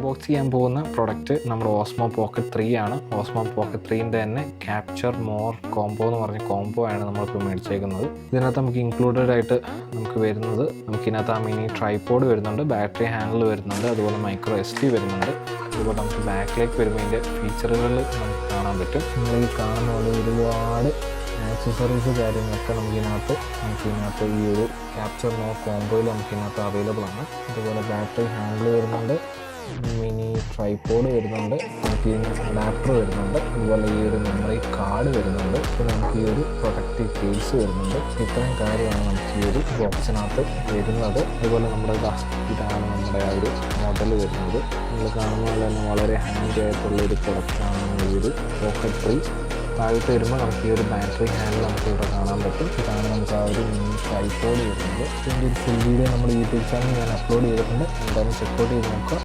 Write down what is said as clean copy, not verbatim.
Unbox ചെയ്യാൻ പോകുന്ന product നമ്മുടെ ഓസ്മോ പോക്കറ്റ് 3 ആണ്. ഓസ്മോ പോക്കറ്റ് 3ൻ്റെ തന്നെ ക്യാപ്ചർ മോർ കോംബോ എന്ന് പറഞ്ഞ കോംബോ ആണ് നമ്മളിപ്പോൾ മേടിച്ചേക്കുന്നത്. ഇതിനകത്ത് നമുക്ക് ഇൻക്ലൂഡഡ് ആയിട്ട് നമുക്ക് വരുന്നത്, നമുക്കിതിനകത്ത് ആ മിനി ട്രൈപോഡ് വരുന്നുണ്ട്, ബാറ്ററി ഹാൻഡിൽ വരുന്നുണ്ട്, അതുപോലെ മൈക്രോ SD വരുന്നുണ്ട്. അതുപോലെ നമുക്ക് ബാക്കിലേക്ക് വരുമ്പോൾ ഇതിൻ്റെ ഫീച്ചറുകൾ നമുക്ക് കാണാൻ പറ്റും. നിങ്ങൾ ഈ കാണുന്ന പോലെ ഒരുപാട് ആക്സസറീസ് കാര്യങ്ങളൊക്കെ നമുക്കിതിനകത്ത് ഈ ഒരു ക്യാപ്ചർ മോർ കോംബോയിൽ നമുക്കിതിനകത്ത് അവൈലബിൾ ആണ്. അതുപോലെ ബാറ്ററി ഹാൻഡിൽ വരുന്നുണ്ട്, മിനി ട്രൈപോഡ് വരുന്നുണ്ട്, നമുക്ക് ഇതിന് അഡാപ്റ്റർ വരുന്നുണ്ട്, അതുപോലെ ഈ ഒരു മെമ്മറി കാർഡ് വരുന്നുണ്ട്, പിന്നെ നമുക്ക് ഈ ഒരു പ്രൊട്ടക്റ്റീവ് കേസ് വരുന്നുണ്ട്. ഇത്രയും കാര്യമാണ് നമുക്ക് ഈ ഒരു ബോക്സിനകത്ത് വരുന്നത്. അതുപോലെ ഇതാണ് നമ്മുടെ ആ ഒരു മോഡൽ വരുന്നത്. നിങ്ങൾ കാണുന്ന പോലെ തന്നെ വളരെ ഹാൻഡി ആയിട്ടുള്ളൊരു പ്രൊഡക്റ്റാണ് ഈ ഒരു പോക്കറ്റ് 3. താഴത്ത് വരുമ്പോൾ നമുക്ക് ഈ ഒരു ബാറ്ററി ഹാൻഡിൽ നമുക്ക് ഇവിടെ കാണാൻ പറ്റും. ഇതാണ് നമുക്ക് ആ ഒരു മിനി ട്രൈപോഡ് വരുന്നത്. ഇതിൻ്റെ ഒരു ഫുൾ വീഡിയോ നമ്മുടെ യൂട്യൂബ് ചാനൽ ഞാൻ അപ്ലോഡ് ചെയ്തിട്ടുണ്ട്. എന്തായാലും ചെക്കൗട്ട് ചെയ്ത് നോക്കുക.